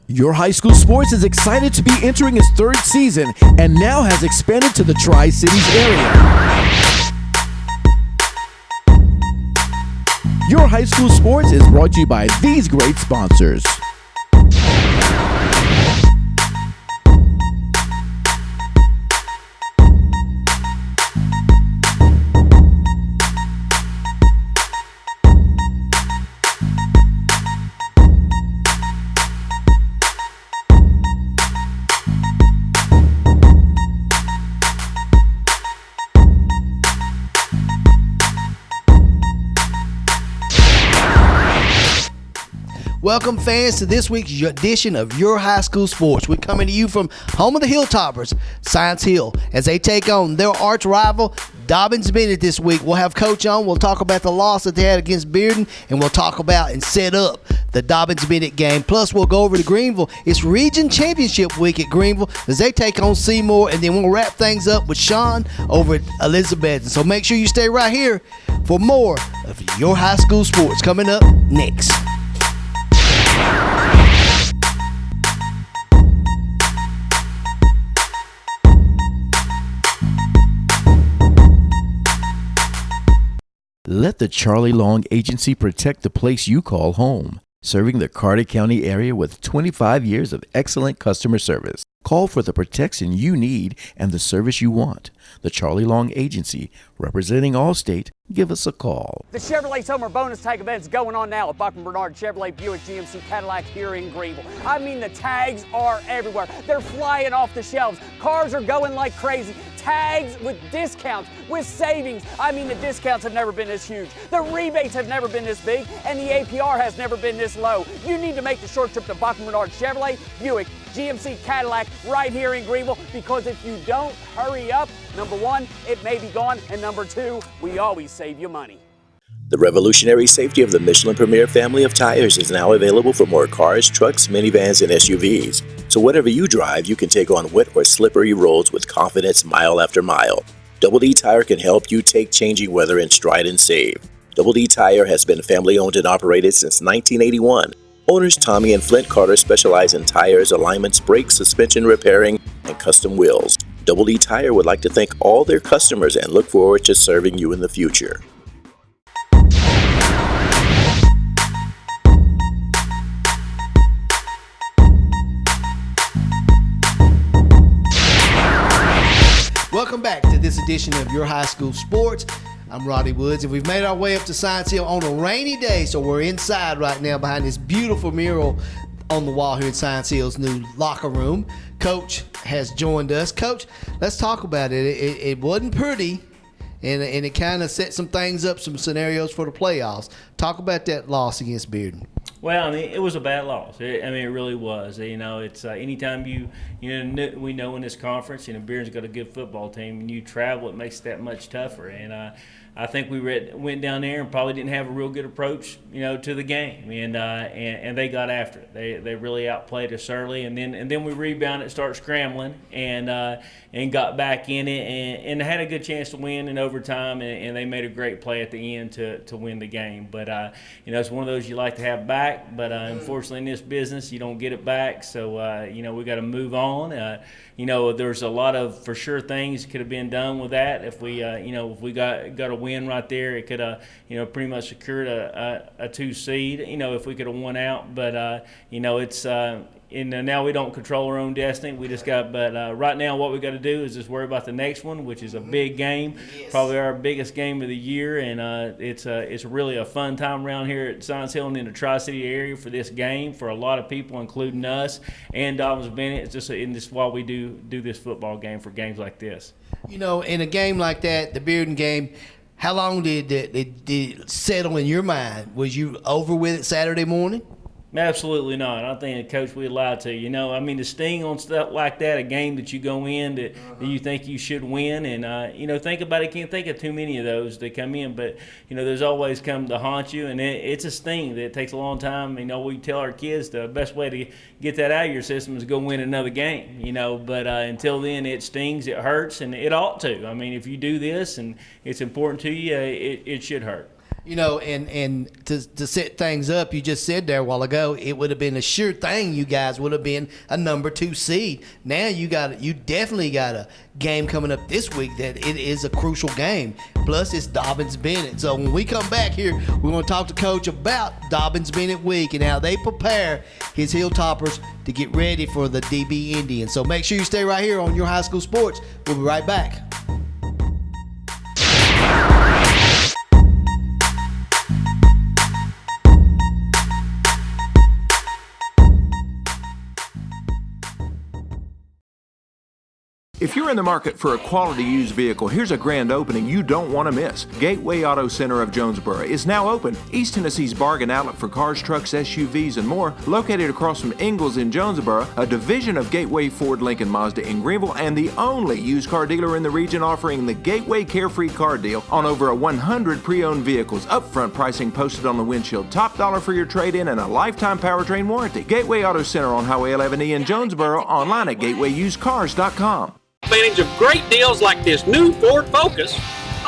Your high school sports is excited to be entering its third season and now has expanded to the Tri-Cities area. Your high school sports is brought to you by these great sponsors. Welcome, fans, to this week's edition of Your High School Sports. We're coming to you from home of the Hilltoppers, Science Hill, as they take on their arch rival, Dobyns-Bennett, this week. We'll have Coach on. We'll talk about the loss that they had against Bearden, and we'll talk about and set up the Dobyns-Bennett game. Plus, we'll go over to Greenville. It's Region Championship week at Greenville as they take on Seymour, and then we'll wrap things up with Sean over at Elizabeth. So make sure you stay right here for more of Your High School Sports coming up next. Let the Charlie Long Agency protect the place you call home, serving the Carter County area with 25 years of excellent customer service. Call for the protection you need and the service you want. The Charlie Long Agency, representing Allstate. Give us a call. The Chevrolet Summer Bonus Tag event is going on now at Ballard Chevrolet Buick GMC Cadillac here in Greenville. I mean, the tags are everywhere. They're flying off the shelves. Cars are going like crazy. Tags with discounts, with savings. I mean, the discounts have never been this huge. The rebates have never been this big, and the APR has never been this low. You need to make the short trip to Ballard Chevrolet Buick GMC Cadillac right here in Greenville, because if you don't hurry up, number one, it may be gone, and number two, we always save you money. The revolutionary safety of the Michelin Premier family of tires is now available for more cars, trucks, minivans, and SUVs. So whatever you drive, you can take on wet or slippery roads with confidence mile after mile. Double D Tire can help you take changing weather in stride and save. Double D Tire has been family owned and operated since 1981. Owners Tommy and Flint Carter specialize in tires, alignments, brakes, suspension repairing, and custom wheels. Double D Tire would like to thank all their customers and look forward to serving you in the future. Welcome back to this edition of Your High School Sports. I'm Roddy Woods, and we've made our way up to Science Hill on a rainy day, so we're inside right now behind this beautiful mural on the wall here at Science Hill's new locker room. Coach has joined us. Coach, let's talk about it. It wasn't pretty, and it kind of set some things up, some scenarios for the playoffs. Talk about that loss against Bearden. Well, I mean, it was a bad loss. It really was. You know, it's anytime we know in this conference, Bearden's got a good football team, and you travel, it makes it that much tougher. And I think we went down there and probably didn't have a real good approach, to the game, and they got after it. They really outplayed us early, and then we rebounded, started scrambling, and got back in it, and had a good chance to win in overtime, and they made a great play at the end to win the game. But it's one of those you like to have back, but unfortunately in this business you don't get it back. So we got to move on. There's a lot of for sure things could have been done with that. If we got a win right there, it could have pretty much secured a 2 seed. If we could have won out, but it's. And now we don't control our own destiny. We just got, but right now what we got to do is just worry about the next one, which is a big game, probably our biggest game of the year, and it's really a fun time around here at Science Hill and in the Tri-City area for this game for a lot of people, including us and Dobyns-Bennett. It's just why we do this football game for games like this. In a game like that, the Bearden game, how long did it settle in your mind? Was you over with it Saturday morning? Absolutely not. I think the coach would lie to you. The sting on stuff like that, a game that you go in that you think you should win, and think about it. Can't think of too many of those that come in, but there's always come to haunt you, and it's a sting that takes a long time. We tell our kids the best way to get that out of your system is go win another game. But until then, it stings, it hurts, and it ought to. If you do this and it's important to you, it should hurt. And to set things up, you just said there a while ago, it would have been a sure thing. You guys would have been a number 2 seed. Now you definitely got a game coming up this week that it is a crucial game. Plus, it's Dobyns-Bennett. So when we come back here, we're going to talk to Coach about Dobyns-Bennett week and how they prepare his Hilltoppers to get ready for the DB Indians. So make sure you stay right here on Your High School Sports. We'll be right back. If you're in the market for a quality used vehicle, here's a grand opening you don't want to miss. Gateway Auto Center of Jonesboro is now open. East Tennessee's bargain outlet for cars, trucks, SUVs, and more, located across from Ingalls in Jonesboro, a division of Gateway Ford Lincoln Mazda in Greenville, and the only used car dealer in the region offering the Gateway Carefree Car Deal on over 100 pre-owned vehicles. Upfront pricing posted on the windshield, top dollar for your trade-in, and a lifetime powertrain warranty. Gateway Auto Center on Highway 11E in Jonesboro, online at gatewayusedcars.com. Advantage of great deals like this new Ford Focus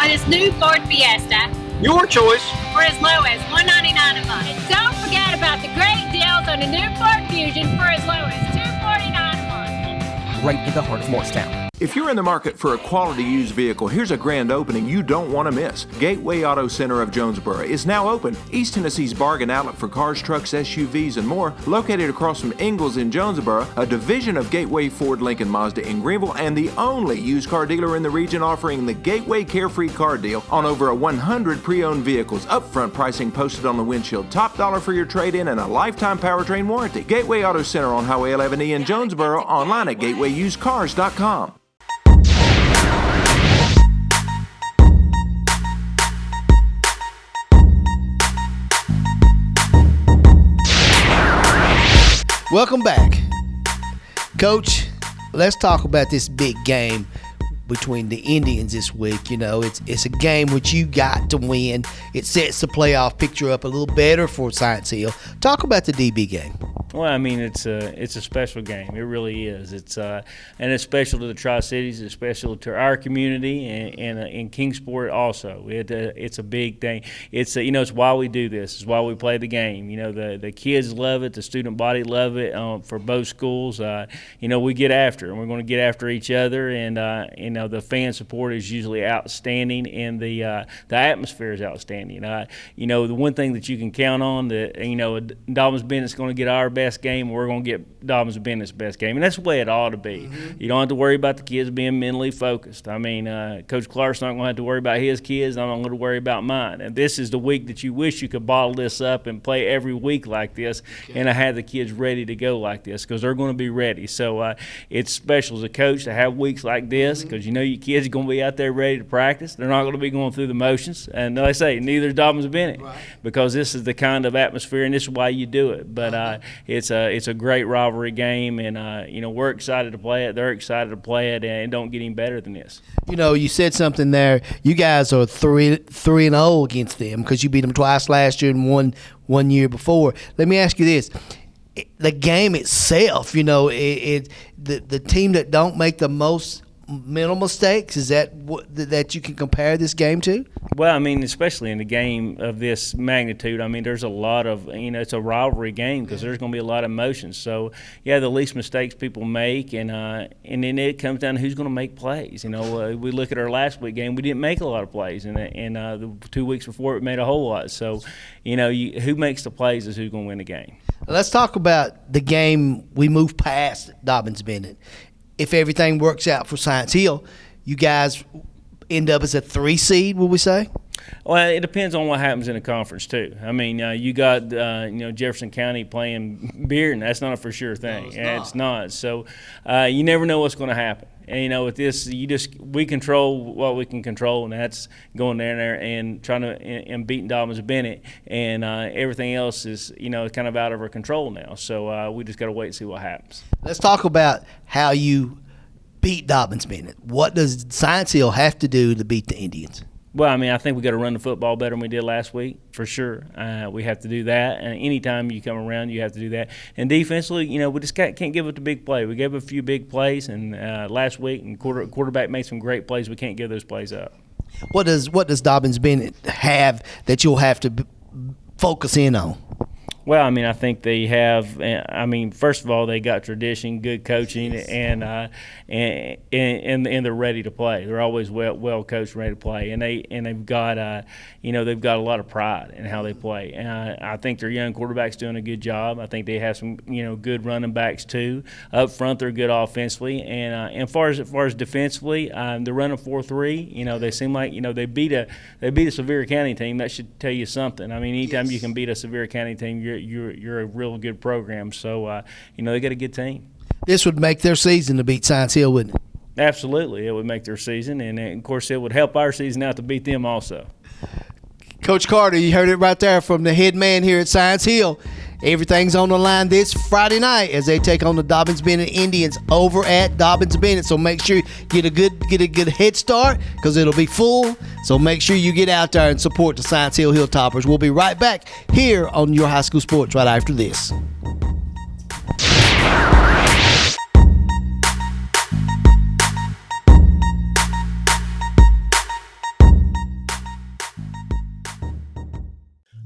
or this new Ford Fiesta. Your choice. For as low as $199 a month. And don't forget about the great deals on the new Ford Fusion for as low as $249 a month. Right in the heart of Morristown. If you're in the market for a quality used vehicle, here's a grand opening you don't want to miss. Gateway Auto Center of Jonesboro is now open. East Tennessee's bargain outlet for cars, trucks, SUVs, and more, located across from Ingalls in Jonesboro, a division of Gateway Ford Lincoln Mazda in Greenville, and the only used car dealer in the region offering the Gateway Carefree Car Deal on over 100 pre-owned vehicles. Upfront pricing posted on the windshield, top dollar for your trade-in, and a lifetime powertrain warranty. Gateway Auto Center on Highway 11E in Jonesboro, online at gatewayusedcars.com. Welcome back. Coach, let's talk about this big game between the Indians this week. It's a game which you got to win. It sets the playoff picture up a little better for Science Hill. Talk about the DB game. Well, I mean, it's a special game. It really is. And it's special to the Tri-Cities. It's special to our community and in Kingsport also. It's a big thing. It's why we do this. It's why we play the game. The kids love it. The student body love it for both schools. We get after it, and we're going to get after each other. And the fan support is usually outstanding, and the atmosphere is outstanding. The one thing that you can count on that Dobyns-Bennett's going to get our best game, we're going to get Dobyns-Bennett's best game, and that's the way it ought to be. Mm-hmm. You don't have to worry about the kids being mentally focused. I mean, Coach Clark's not going to have to worry about his kids. I'm not going to worry about mine. And this is the week that you wish you could bottle this up and play every week like this, and have the kids ready to go like this, because they're going to be ready. So it's special as a coach to have weeks like this, because your kids are going to be out there ready to practice. They're not going to be going through the motions. And like I say, neither is Dobyns-Bennett, because this is the kind of atmosphere, and this is why you do it. But it's a great rivalry game, and we're excited to play it. They're excited to play it, and it don't get any better than this. You said something there. You guys are 3-0 against them because you beat them twice last year and one year before. Let me ask you this. The game itself, the team that don't make the most mental mistakes, is that you can compare this game to? Well, I mean, especially in a game of this magnitude, I mean, there's a lot of, it's a rivalry game because there's going to be a lot of emotions. So, yeah, the least mistakes people make, and then it comes down to who's going to make plays. We look at our last week game, we didn't make a lot of plays, and the 2 weeks before it made a whole lot. So, who makes the plays is who's going to win the game. Let's talk about the game. We move past Dobyns-Bennett. If everything works out for Science Hill, you guys end up as a 3 seed, would we say? Well, it depends on what happens in the conference too. I mean, you got Jefferson County playing Bearden. That's not a for sure thing. No, it's not. So you never know what's going to happen. And with this, we control what we can control, and that's going there and trying to and beating Dobyns-Bennett, and everything else is kind of out of our control now. So we just got to wait and see what happens. Let's talk about how you beat Dobyns-Bennett. What does Science Hill have to do to beat the Indians? Well, I mean, I think we got to run the football better than we did last week, for sure. We have to do that, and anytime you come around, you have to do that. And defensively, we just can't give up the big play. We gave up a few big plays, and last week, and quarterback made some great plays. We can't give those plays up. What does Dobyns-Bennett have that you'll have to focus in on? Well, I mean, I think they have. I mean, first of all, they got tradition, good coaching, and they're ready to play. They're always well coached, ready to play, and they've got they've got a lot of pride in how they play. And I think their young quarterback's doing a good job. I think they have some good running backs too. Up front, they're good offensively, and as far as defensively, they're running 4-3. They seem like they beat a Sevier County team. That should tell you something. I mean, anytime you can beat a Sevier County team, you're a real good program. So they got a good team. This would make their season to beat Science Hill, wouldn't it? Absolutely, it would make their season, and of course, it would help our season out to beat them also. Coach Carter, you heard it right there from the head man here at Science Hill. Everything's on the line this Friday night as they take on the Dobyns-Bennett Indians over at Dobyns-Bennett. So make sure you get a good head start because it'll be full. So make sure you get out there and support the Science Hill Hilltoppers. We'll be right back here on Your High School Sports right after this.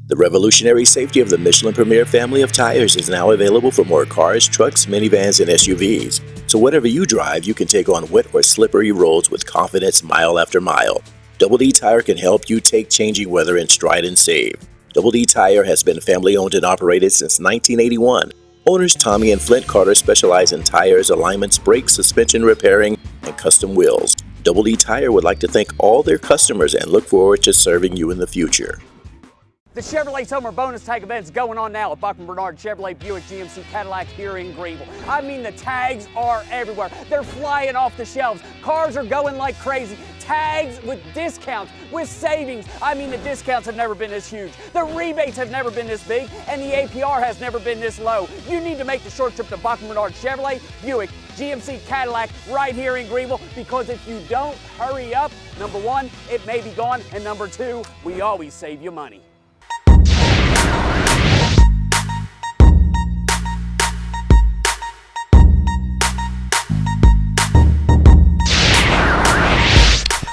The revolutionary safety of the Michelin Premier family of tires is now available for more cars, trucks, minivans, and SUVs. So whatever you drive, you can take on wet or slippery roads with confidence mile after mile. Double D Tire can help you take changing weather in stride and save. Double D Tire has been family owned and operated since 1981. Owners Tommy and Flint Carter specialize in tires, alignments, brakes, suspension repairing, and custom wheels. Double D Tire would like to thank all their customers and look forward to serving you in the future. The Chevrolet Summer Bonus Tag event is going on now at Ballard Chevrolet Buick GMC Cadillac here in Greenville. I mean, the tags are everywhere. They're flying off the shelves. Cars are going like crazy. Tags with discounts, with savings. I mean, the discounts have never been this huge. The rebates have never been this big, and the APR has never been this low. You need to make the short trip to Ballard Chevrolet Buick GMC Cadillac right here in Greenville, because if you don't hurry up, number one, it may be gone, and number two, we always save you money.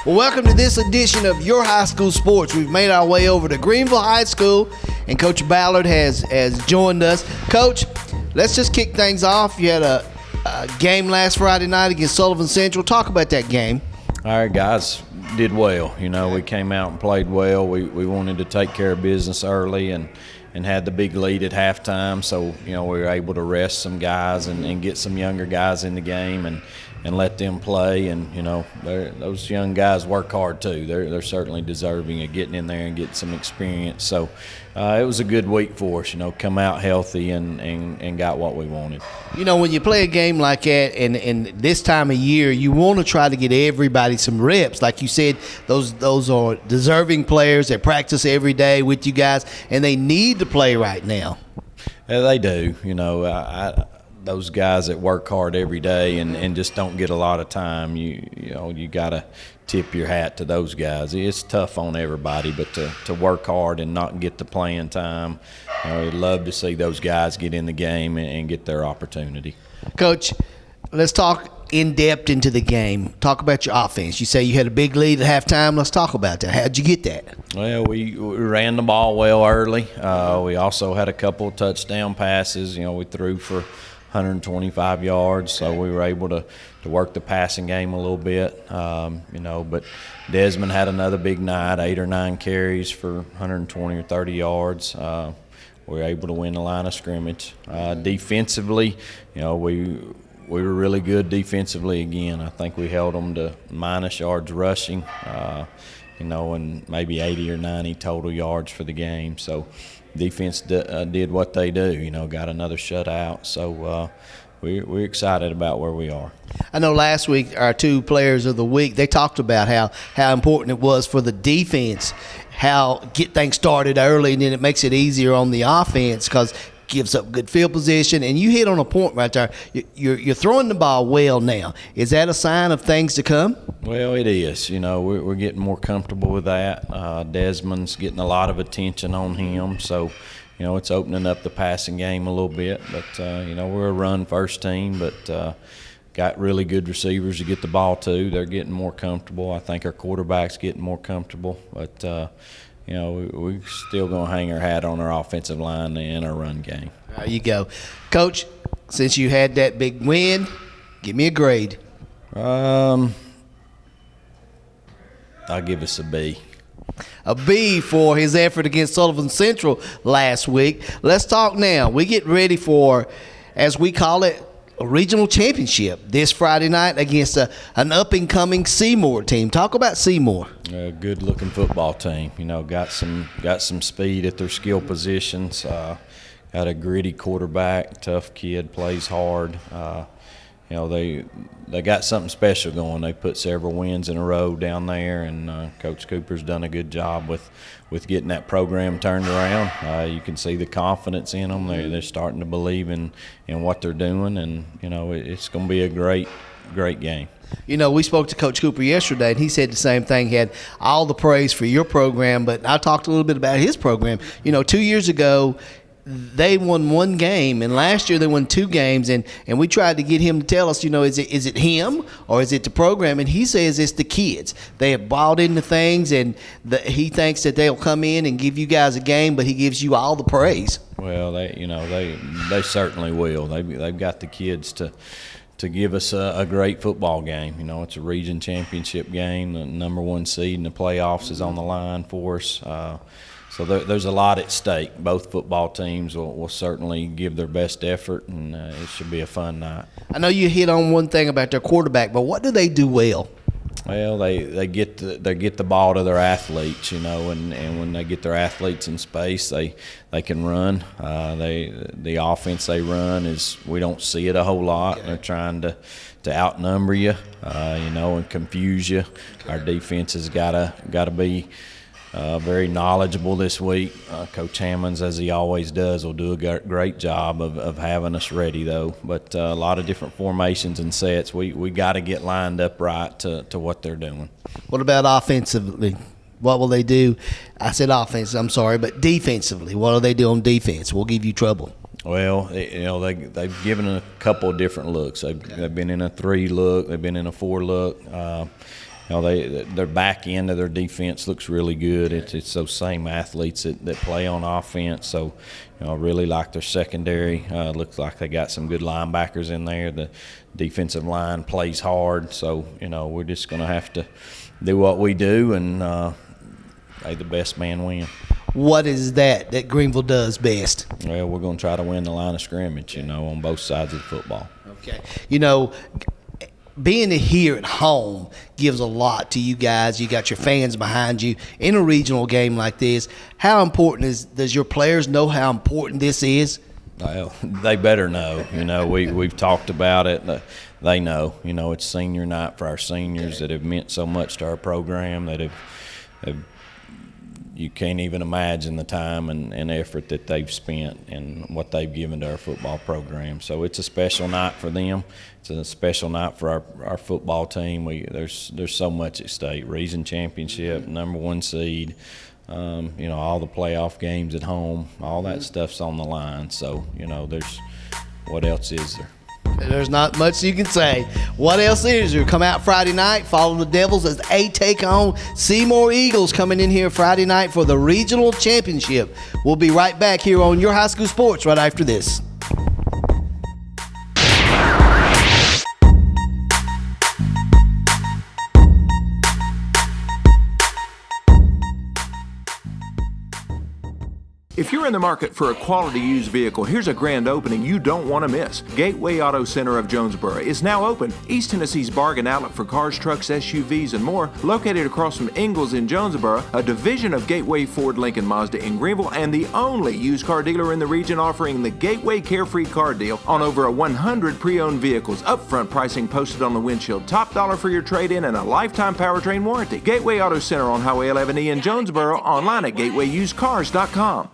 Well, welcome to this edition of Your High School Sports. We've made our way over to Greenville High School, and Coach Ballard has joined us. Coach, let's just kick things off. You had a game last Friday night against Sullivan Central. Talk about that game. Our guys did well. We came out and played well. We wanted to take care of business early and had the big lead at halftime. So, we were able to rest some guys and get some younger guys in the game and let them play. And, those young guys work hard too. They're certainly deserving of getting in there and getting some experience. So it was a good week for us, come out healthy and got what we wanted. When you play a game like that and this time of year, you want to try to get everybody some reps. Like you said, those are deserving players that practice every day with you guys, and they need to play right now. Yeah, they do. Those guys that work hard every day and just don't get a lot of time, you got to tip your hat to those guys. It's tough on everybody, but to work hard and not get the playing time, I'd love to see those guys get in the game and get their opportunity. Coach, let's talk in depth into the game. Talk about your offense. You say you had a big lead at halftime. Let's talk about that. How'd you get that? Well, we ran the ball well early. We also had a couple of touchdown passes. We threw for 125 yards, so we were able to work the passing game a little bit, but Desmond had another big night, 8 or 9 carries for 120 or 30 yards. We were able to win the line of scrimmage. Defensively, we were really good defensively again. I think we held them to minus yards rushing, and maybe 80 or 90 total yards for the game. So defense did what they do, got another shutout. So we're excited about where we are. I know last week our 2 players of the week, they talked about how important it was for the defense, how get things started early, and then it makes it easier on the offense because gives up good field position. And you hit on a point right there. You're throwing the ball well now. Is that a sign of things to come? Well, it is. We're getting more comfortable with that. Desmond's getting a lot of attention on him, so it's opening up the passing game a little bit. But we're a run first team, but got really good receivers to get the ball to. They're getting more comfortable. I think our quarterback's getting more comfortable. But, we're still going to hang our hat on our offensive line and our run game. There you go. Coach, since you had that big win, give me a grade. I'll give us a B. A B for his effort against Sullivan Central last week. Let's talk now. We get ready for, as we call it, a regional championship this Friday night against an up-and-coming Seymour team. Talk about Seymour. A good-looking football team. Got some speed at their skill positions. Got a gritty quarterback, tough kid, plays hard. They got something special going. They put several wins in a row down there, and Coach Cooper's done a good job with getting that program turned around. You can see the confidence in them. They're starting to believe in what they're doing, and it's going to be a great game. We spoke to Coach Cooper yesterday, and he said the same thing. He had all the praise for your program, but I talked a little bit about his program. 2 years ago, they won one game, and last year they won 2 games, and we tried to get him to tell us, is it him or is it the program? And he says it's the kids. They have bought into things, and he thinks that they'll come in and give you guys a game, but he gives you all the praise. Well, they certainly will. They've got the kids to give us a great football game. It's a region championship game. The number 1 seed in the playoffs is on the line for us. So there's a lot at stake. Both football teams will certainly give their best effort, and it should be a fun night. I know you hit on one thing about their quarterback, but what do they do well? Well, they get the ball to their athletes, and when they get their athletes in space, they can run. The offense they run is, we don't see it a whole lot. They're trying to outnumber you, and confuse you. Our defense has got to be very knowledgeable this week. Coach Hammonds, as he always does, will do a great job of having us ready, though. But a lot of different formations and sets. We got to get lined up right to what they're doing. What about offensively? What will they do? I said offense, I'm sorry, but defensively, what do they do on defense? We'll give you trouble. Well, they've given a couple of different looks. They've been in a 3 look. They've been in a 4 look. Their back end of their defense looks really good. It's those same athletes that play on offense. So, I really like their secondary. Looks like they got some good linebackers in there. The defensive line plays hard. So, we're just going to have to do what we do and may the best man win. What is that Greenville does best? Well, we're going to try to win the line of scrimmage, on both sides of the football. Okay. Being here at home gives a lot to you guys. You got your fans behind you in a regional game like this. How important does your players know how important this is? Well, they better know. We've talked about it. They know. It's senior night for our seniors that have meant so much to our program, that have you can't even imagine the time and effort that they've spent and what they've given to our football program. So it's a special night for them. It's a special night for our football team. There's so much at stake. Region championship, number 1 seed, all the playoff games at home, all that stuff's on the line. So, there's what else is there? There's not much you can say. What else is there? Come out Friday night, follow the Devils as they take on Seymour Eagles coming in here Friday night for the regional championship. We'll be right back here on Your High School Sports right after this. If you're in the market for a quality used vehicle, here's a grand opening you don't want to miss. Gateway Auto Center of Jonesboro is now open. East Tennessee's bargain outlet for cars, trucks, SUVs, and more, located across from Ingalls in Jonesboro, a division of Gateway Ford Lincoln Mazda in Greenville, and the only used car dealer in the region offering the Gateway Carefree Car Deal on over 100 pre-owned vehicles. Upfront pricing posted on the windshield, top dollar for your trade-in, and a lifetime powertrain warranty. Gateway Auto Center on Highway 11E in Jonesboro, online at gatewayusedcars.com.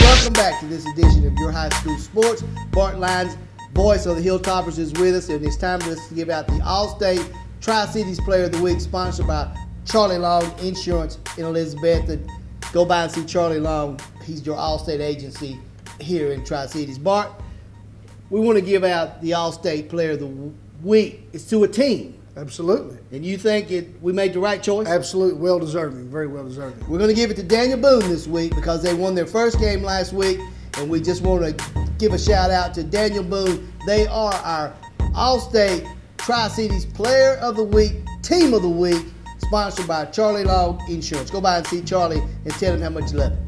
Welcome back to this edition of Your High School Sports. Bart Lyons, voice of the Hilltoppers, is with us, and it's time for us to give out the All-State Tri-Cities Player of the Week, sponsored by Charlie Long Insurance in Elizabeth. Go by and see Charlie Long. He's your Allstate agency here in Tri-Cities. Bart, we want to give out the Allstate Player of the Week. It's to a team. Absolutely. And you think we made the right choice? Absolutely. Well deserving. Very well deserving. We're going to give it to Daniel Boone this week because they won their first game last week, and we just want to give a shout out to Daniel Boone. They are our Allstate Tri-Cities Player of the Week, Team of the Week, sponsored by Charlie Long Insurance. Go by and see Charlie and tell him how much you love him.